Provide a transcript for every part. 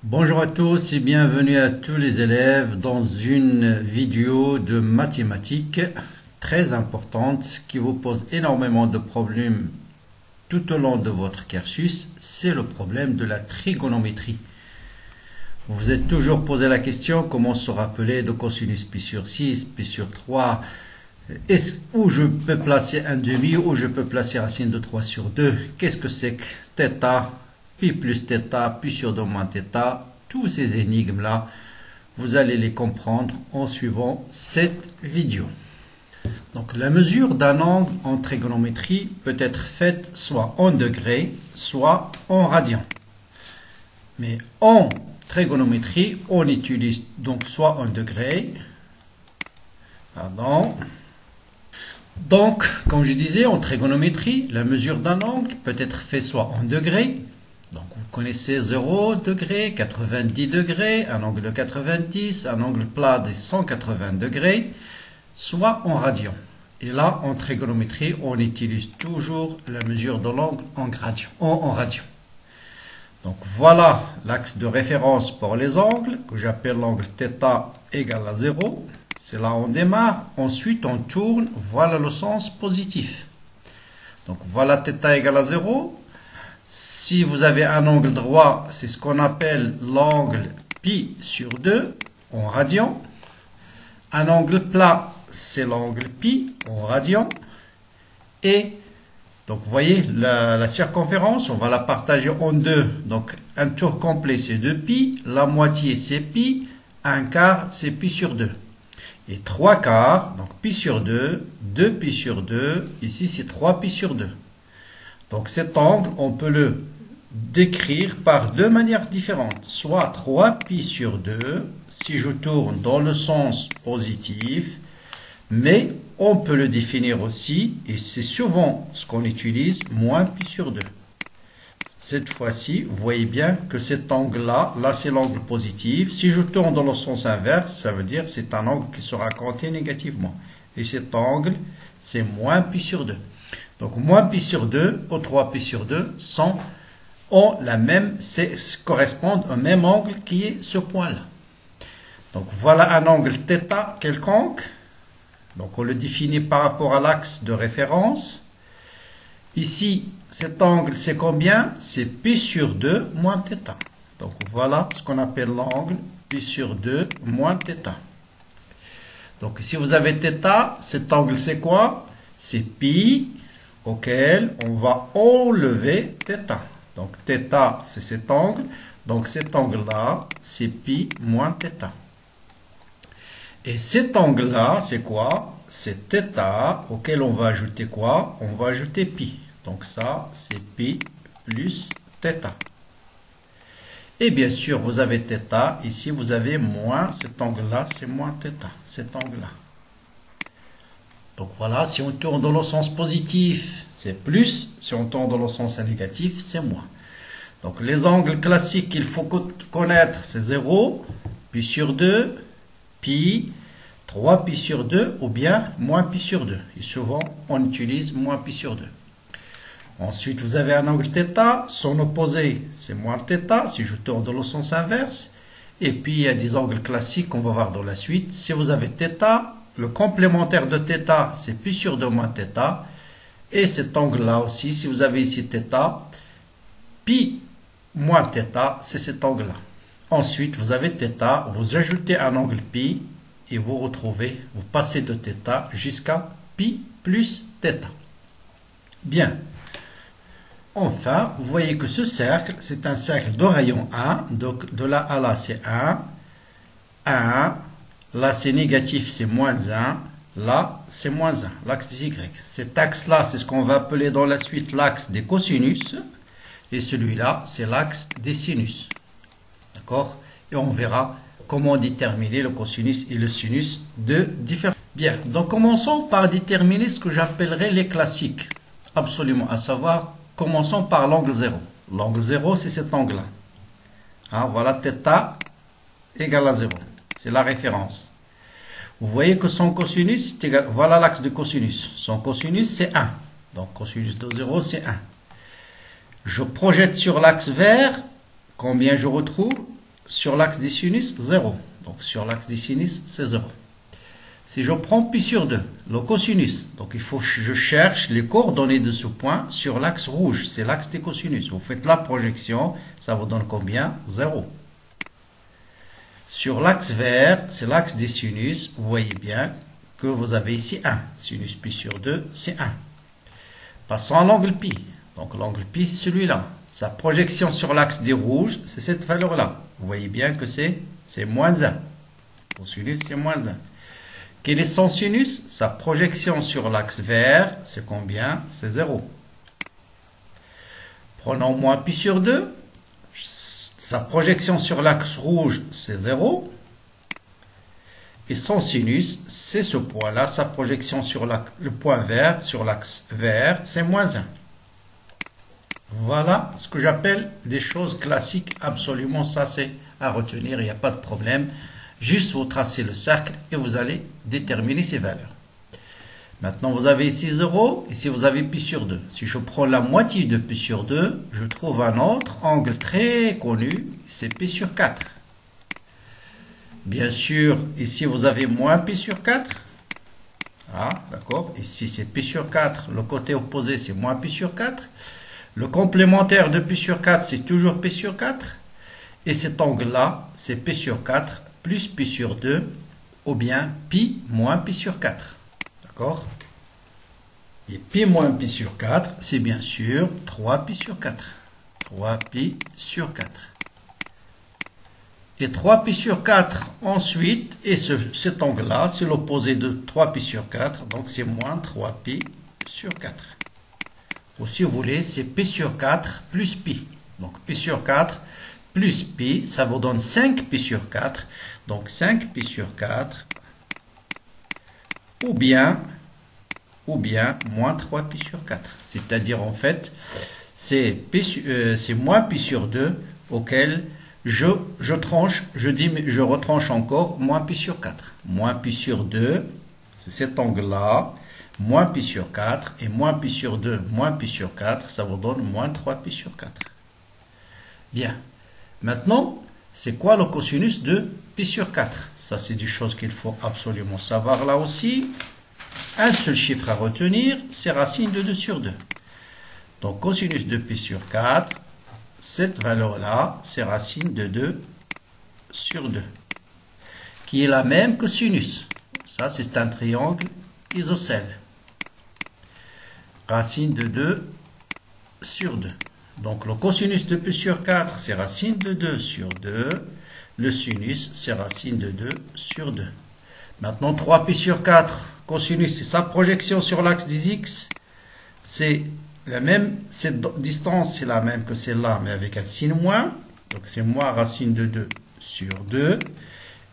Bonjour à tous et bienvenue à tous les élèves dans une vidéo de mathématiques très importante qui vous pose énormément de problèmes tout au long de votre cursus. C'est le problème de la trigonométrie. Vous vous êtes toujours posé la question comment se rappeler de cosinus pi sur 6, pi sur 3, où je peux placer un demi, où je peux placer racine de 3 sur 2. Qu'est-ce que c'est que θ, pi plus θ, pi sur 2 moins θ. Tous ces énigmes-là, vous allez les comprendre en suivant cette vidéo. Donc la mesure d'un angle en trigonométrie peut être faite soit en degrés, soit en radians. Mais en trigonométrie, on utilise donc soit en degrés, Donc, comme je disais, en trigonométrie, la mesure d'un angle peut être faite soit en degrés. Donc, vous connaissez 0 degré, 90 degrés, un angle de 90, un angle plat de 180 degrés, soit en radians. Et là, en trigonométrie, on utilise toujours la mesure de l'angle en radians. Donc, voilà l'axe de référence pour les angles, que j'appelle l'angle θ égale à 0. C'est là où on démarre. Ensuite, on tourne. Voilà le sens positif. Donc, voilà θ égale à 0. Si vous avez un angle droit, c'est ce qu'on appelle l'angle pi sur 2 en radians. Un angle plat, c'est l'angle pi en radians. Et donc, vous voyez, la circonférence, on va la partager en deux. Donc, un tour complet, c'est 2 pi. La moitié, c'est pi. Un quart, c'est pi sur 2. Et 3 quarts, donc pi sur 2, 2 pi sur 2. Ici, c'est 3 pi sur 2. Donc cet angle, on peut le décrire par deux manières différentes. Soit 3 pi sur 2, si je tourne dans le sens positif, mais on peut le définir aussi, et c'est souvent ce qu'on utilise, moins pi sur 2. Cette fois-ci, vous voyez bien que cet angle-là, là c'est l'angle positif. Si je tourne dans le sens inverse, ça veut dire que c'est un angle qui sera compté négativement. Et cet angle, c'est moins pi sur 2. Donc, moins pi sur 2 ou 3 pi sur 2 correspondent au même angle qui est ce point-là. Donc, voilà un angle θ quelconque. Donc, on le définit par rapport à l'axe de référence. Ici, cet angle, c'est combien? C'est pi sur 2 moins θ. Donc, voilà ce qu'on appelle l'angle pi sur 2 moins θ. Donc, si vous avez θ, cet angle, c'est quoi? C'est pi auquel on va enlever θ. Donc, θ, c'est cet angle. Donc, cet angle-là, c'est pi moins θ. Et cet angle-là, c'est quoi? C'est θ auquel on va ajouter quoi? On va ajouter pi. Donc, ça, c'est pi plus θ. Et bien sûr, vous avez θ. Ici, vous avez moins. Cet angle-là, c'est moins θ. Cet angle-là. Donc voilà, si on tourne dans le sens positif, c'est plus. Si on tourne dans le sens négatif, c'est moins. Donc les angles classiques qu'il faut connaître, c'est 0, pi sur 2, pi, 3 pi sur 2 ou bien moins pi sur 2. Et souvent, on utilise moins pi sur 2. Ensuite, vous avez un angle θ. Son opposé, c'est moins θ, si je tourne dans le sens inverse. Et puis, il y a des angles classiques qu'on va voir dans la suite. Si vous avez θ, le complémentaire de θ, c'est pi sur 2 moins θ. Et cet angle-là aussi, si vous avez ici θ, pi moins θ, c'est cet angle-là. Ensuite, vous avez θ, vous ajoutez un angle pi, et vous retrouvez, vous passez de θ jusqu'à pi plus θ. Bien. Enfin, vous voyez que ce cercle, c'est un cercle de rayon 1. Donc, de là à là, c'est 1. 1. Là, c'est négatif, c'est moins 1. Là, c'est moins 1, l'axe des Y. Cet axe-là, c'est ce qu'on va appeler dans la suite l'axe des cosinus. Et celui-là, c'est l'axe des sinus. D'accord? Et on verra comment déterminer le cosinus et le sinus de différents. Bien, donc commençons par déterminer ce que j'appellerais les classiques. Absolument, à savoir, commençons par l'angle 0. L'angle 0, c'est cet angle-là. Hein, voilà, θ égale à 0. C'est la référence. Vous voyez que son cosinus, c'est égal, voilà l'axe de cosinus. Son cosinus, c'est 1. Donc, cosinus de 0, c'est 1. Je projette sur l'axe vert. Combien je retrouve? sur l'axe des sinus, 0. Donc sur l'axe des sinus, c'est 0. Si je prends pi sur 2, le cosinus, donc il faut que je cherche les coordonnées de ce point sur l'axe rouge, c'est l'axe des cosinus. Vous faites la projection, ça vous donne combien? 0. Sur l'axe vert, c'est l'axe des sinus, vous voyez bien que vous avez ici 1. Sinus pi sur 2, c'est 1. Passons à l'angle pi. Donc l'angle pi, c'est celui-là. Sa projection sur l'axe des rouges, c'est cette valeur-là. Vous voyez bien que c'est moins 1. Cosinus, c'est moins 1. Quel est son sinus? Sa projection sur l'axe vert, c'est combien? C'est 0. Prenons moins pi sur 2. Sa projection sur l'axe rouge, c'est 0. Et son sinus, c'est ce point-là. Sa projection sur le point vert, sur l'axe vert, c'est moins 1. Voilà ce que j'appelle des choses classiques. Absolument, ça c'est à retenir, il n'y a pas de problème. Juste vous tracez le cercle et vous allez déterminer ces valeurs. Maintenant, vous avez ici 0, ici vous avez pi sur 2. Si je prends la moitié de pi sur 2, je trouve un autre angle très connu, c'est pi sur 4. Bien sûr, ici vous avez moins pi sur 4. Ah, d'accord. Ici c'est pi sur 4, le côté opposé c'est moins pi sur 4. Le complémentaire de pi sur 4, c'est toujours pi sur 4. Et cet angle-là, c'est pi sur 4 plus pi sur 2, ou bien pi moins pi sur 4. D'accord? Et pi moins pi sur 4, c'est bien sûr 3 pi sur 4. 3 pi sur 4. Et 3 pi sur 4 ensuite, et cet angle-là, c'est l'opposé de 3 pi sur 4, donc c'est moins 3 pi sur 4. Ou si vous voulez, c'est pi sur 4 plus pi. Donc pi sur 4 plus pi, ça vous donne 5 pi sur 4. Donc 5 pi sur 4, ou bien moins 3 pi sur 4. C'est-à-dire en fait, c'est moins pi sur 2 auquel je retranche encore moins pi sur 4. Moins pi sur 2, c'est cet angle-là. Moins pi sur 4 et moins pi sur 2, moins pi sur 4, ça vous donne moins 3 pi sur 4. Bien. Maintenant, c'est quoi le cosinus de pi sur 4? Ça, c'est des choses qu'il faut absolument savoir là aussi. Un seul chiffre à retenir, c'est racine de 2 sur 2. Donc, cosinus de pi sur 4, cette valeur-là, c'est racine de 2 sur 2, qui est la même que sinus. Ça, c'est un triangle isocèle. Racine de 2 sur 2. Donc le cosinus de pi sur 4, c'est racine de 2 sur 2. Le sinus, c'est racine de 2 sur 2. Maintenant, 3 pi sur 4, cosinus, c'est sa projection sur l'axe des x. C'est la même, cette distance, c'est la même que celle-là, mais avec un signe moins. Donc c'est moins racine de 2 sur 2.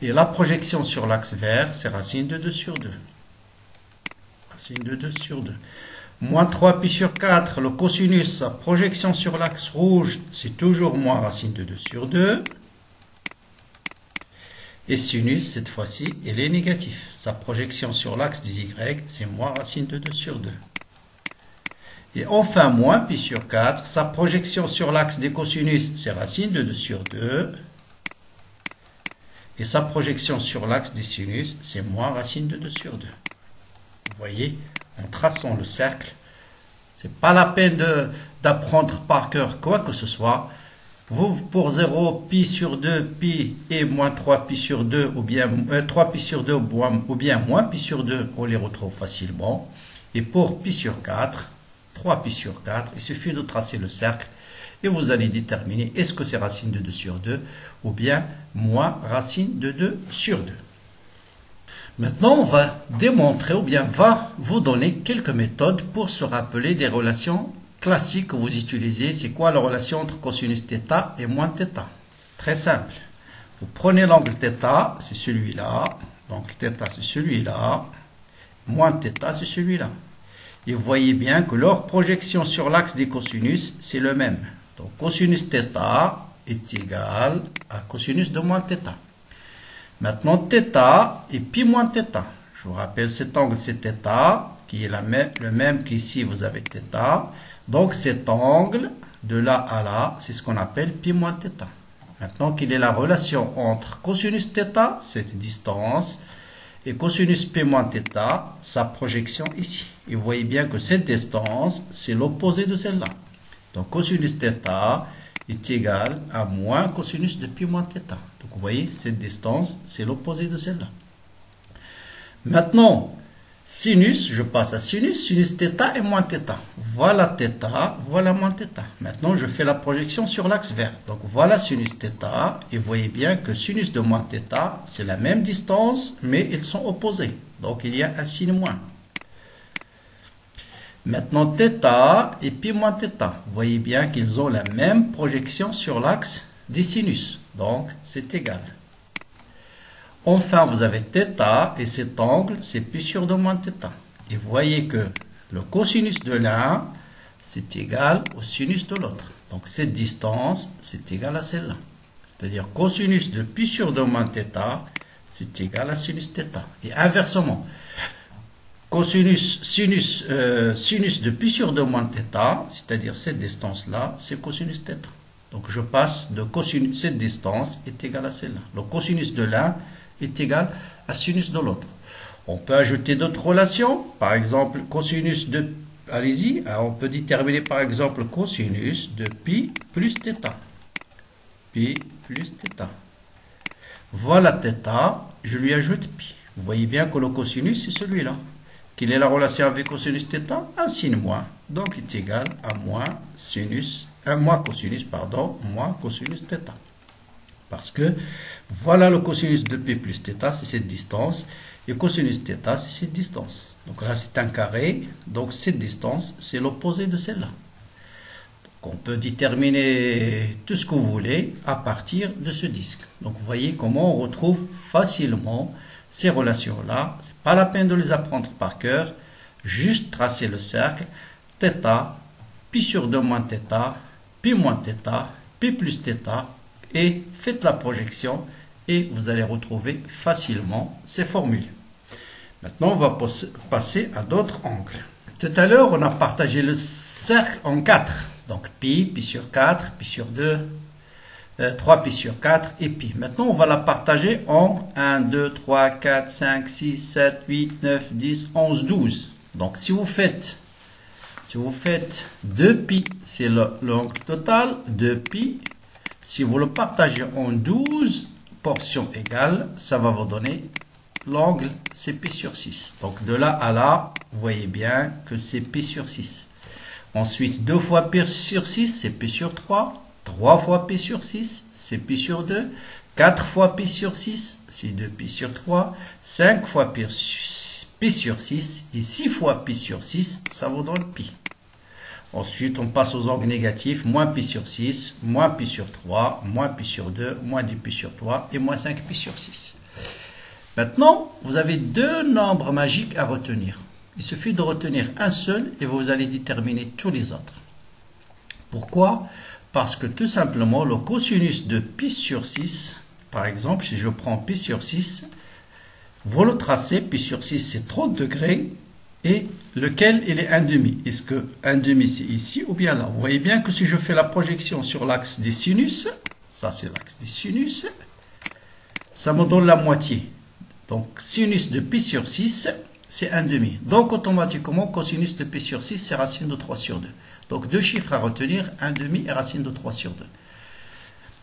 Et la projection sur l'axe vert, c'est racine de 2 sur 2. Racine de 2 sur 2. Moins 3 pi sur 4, le cosinus, sa projection sur l'axe rouge, c'est toujours moins racine de 2 sur 2. Et sinus, cette fois-ci, il est négatif. Sa projection sur l'axe des y, c'est moins racine de 2 sur 2. Et enfin, moins pi sur 4, sa projection sur l'axe des cosinus, c'est racine de 2 sur 2. Et sa projection sur l'axe des sinus, c'est moins racine de 2 sur 2. Vous voyez, en traçant le cercle, c'est pas la peine d'apprendre par cœur quoi que ce soit. Vous, pour 0, pi sur 2, pi et moins 3 pi sur 2, ou bien 3 pi sur 2, ou bien moins pi sur 2, on les retrouve facilement. Et pour pi sur 4, 3 pi sur 4, il suffit de tracer le cercle et vous allez déterminer est-ce que c'est racine de 2 sur 2 ou bien moins racine de 2 sur 2. Maintenant, on va démontrer ou bien va vous donner quelques méthodes pour se rappeler des relations classiques que vous utilisez. C'est quoi la relation entre cosinus θ et moins θ? C'est très simple. Vous prenez l'angle θ, c'est celui-là. Donc θ, c'est celui-là. Moins θ, c'est celui-là. Et vous voyez bien que leur projection sur l'axe des cosinus, c'est le même. Donc cosinus θ est égal à cosinus de moins θ. Maintenant, θ et pi moins θ. Je vous rappelle, cet angle, c'est θ, qui est le même qu'ici, vous avez θ. Donc, cet angle, de là à là, c'est ce qu'on appelle pi moins θ. Maintenant, quelle est la relation entre cosinus θ, cette distance, et cosinus p moins θ, sa projection ici. Et vous voyez bien que cette distance, c'est l'opposé de celle-là. Donc, cosinus θ est égal à moins cosinus de pi moins θ. Donc, vous voyez, cette distance, c'est l'opposé de celle-là. Maintenant, sinus, je passe à sinus, sinus θ et moins θ. Voilà θ, voilà moins θ. Maintenant, je fais la projection sur l'axe vert. Donc, voilà sinus θ, et vous voyez bien que sinus de moins θ, c'est la même distance, mais ils sont opposés. Donc, il y a un signe moins. Maintenant, θ et pi moins θ. Vous voyez bien qu'ils ont la même projection sur l'axe des sinus. Donc, c'est égal. Enfin, vous avez θ et cet angle, c'est pi sur 2 moins θ. Et vous voyez que le cosinus de l'un, c'est égal au sinus de l'autre. Donc, cette distance, c'est égal à celle-là. C'est-à-dire cosinus de pi sur 2 moins θ, c'est égal à sinus θ. Et inversement, sinus de pi sur 2 moins θ, c'est-à-dire cette distance-là, c'est cosinus θ. Donc, je passe de cosinus, cette distance est égale à celle-là. Le cosinus de l'un est égal à sinus de l'autre. On peut ajouter d'autres relations, par exemple cosinus de, allez-y, on peut déterminer par exemple cosinus de pi plus θ. Pi plus θ. Voilà θ, je lui ajoute pi. Vous voyez bien que le cosinus c'est celui-là. Quelle est la relation avec cosinus θ? Un signe moins. Donc il est égal à moins cosinus θ. Parce que voilà le cosinus de pi plus θ, c'est cette distance. Et cosinus θ, c'est cette distance. Donc là, c'est un carré. Donc cette distance, c'est l'opposé de celle-là. Donc on peut déterminer tout ce que vous voulez à partir de ce disque. Donc vous voyez comment on retrouve facilement ces relations-là. Ce n'est pas la peine de les apprendre par cœur. Juste tracer le cercle. θ, pi sur 2 moins θ, pi moins θ, pi plus θ. Et faites la projection et vous allez retrouver facilement ces formules. Maintenant, on va passer à d'autres angles. Tout à l'heure, on a partagé le cercle en 4. Donc, pi sur 4, pi sur 2, 3 pi sur 4 et pi. Maintenant, on va la partager en 1, 2, 3, 4, 5, 6, 7, 8, 9, 10, 11, 12. Donc, si vous faites 2 pi, c'est l'angle total, 2 pi. Si vous le partagez en 12 portions égales, ça va vous donner l'angle, c'est pi sur 6. Donc de là à là, vous voyez bien que c'est pi sur 6. Ensuite, 2 fois pi sur 6, c'est pi sur 3. 3 fois pi sur 6, c'est pi sur 2. 4 fois pi sur 6, c'est 2 pi sur 3. 5 fois pi sur 6 et 6 fois pi sur 6, ça vous donne pi. Ensuite, on passe aux angles négatifs, moins pi sur 6, moins pi sur 3, moins pi sur 2, moins 10 pi sur 3 et moins 5 pi sur 6. Maintenant, vous avez deux nombres magiques à retenir. Il suffit de retenir un seul et vous allez déterminer tous les autres. Pourquoi? Parce que tout simplement, le cosinus de pi sur 6, par exemple, si je prends pi sur 6, vous le tracez, pi sur 6 c'est 30 degrés, et lequel il est 1,5. Est-ce que 1,5 c'est ici ou bien là? Vous voyez bien que si je fais la projection sur l'axe des sinus, ça c'est l'axe des sinus, ça me donne la moitié. Donc sinus de pi sur 6, c'est 1,5. Donc automatiquement, cosinus de pi sur 6, c'est racine de 3 sur 2. Donc deux chiffres à retenir, 1,5 et racine de 3 sur 2.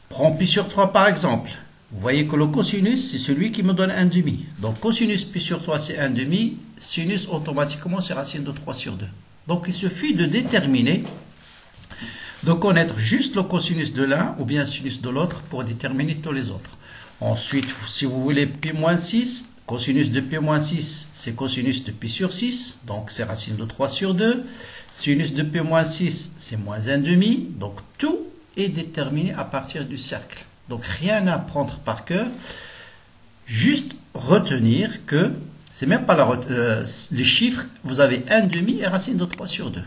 Prends pi sur 3 par exemple. Vous voyez que le cosinus, c'est celui qui me donne 1,5. Donc, cosinus pi sur 3, c'est 1,5. Sinus, automatiquement, c'est racine de 3 sur 2. Donc, il suffit de déterminer, de connaître juste le cosinus de l'un ou bien sinus de l'autre pour déterminer tous les autres. Ensuite, si vous voulez pi moins 6, cosinus de pi moins 6, c'est cosinus de pi sur 6. Donc, c'est racine de 3 sur 2. Sinus de pi moins 6, c'est moins 1,5. Donc, tout est déterminé à partir du cercle. Donc rien à prendre par cœur, juste retenir que c'est même pas les chiffres, vous avez 1,5 et racine de 3 sur 2.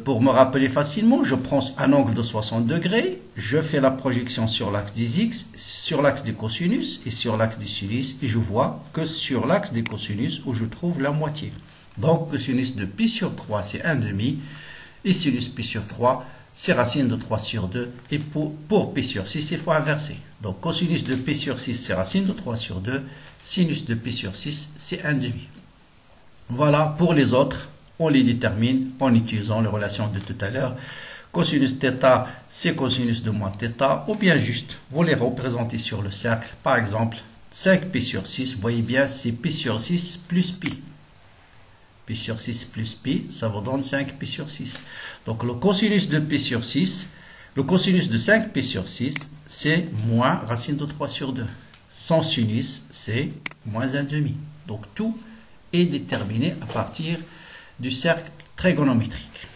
Pour me rappeler facilement, je prends un angle de 60 degrés, je fais la projection sur l'axe des x, sur l'axe des cosinus et sur l'axe des sinus, et je vois que sur l'axe des cosinus où je trouve la moitié. Donc cosinus de pi sur 3 c'est 1,5 et sinus pi sur 3 c'est racine de 3 sur 2. Et pour P sur 6, il faut inverser. Donc cosinus de P sur 6, c'est racine de 3 sur 2. Sinus de P sur 6, c'est 1,5. Voilà, pour les autres, on les détermine en utilisant les relations de tout à l'heure. Cosinus θ, c'est cosinus de moins θ, ou bien juste, vous les représentez sur le cercle. Par exemple, 5π sur 6, vous voyez bien, c'est π sur 6 plus π. P sur 6 plus π, ça vous donne 5π sur 6. Donc le cosinus de P sur 6, le cosinus de 5π sur 6, c'est moins racine de 3 sur 2. Son sinus, c'est moins 1,5. Donc tout est déterminé à partir du cercle trigonométrique.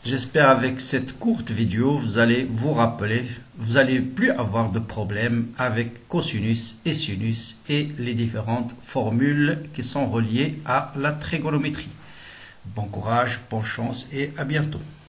J'espère avec cette courte vidéo, vous allez vous rappeler, vous n'allez plus avoir de problème avec cosinus et sinus et les différentes formules qui sont reliées à la trigonométrie. Bon courage, bonne chance et à bientôt.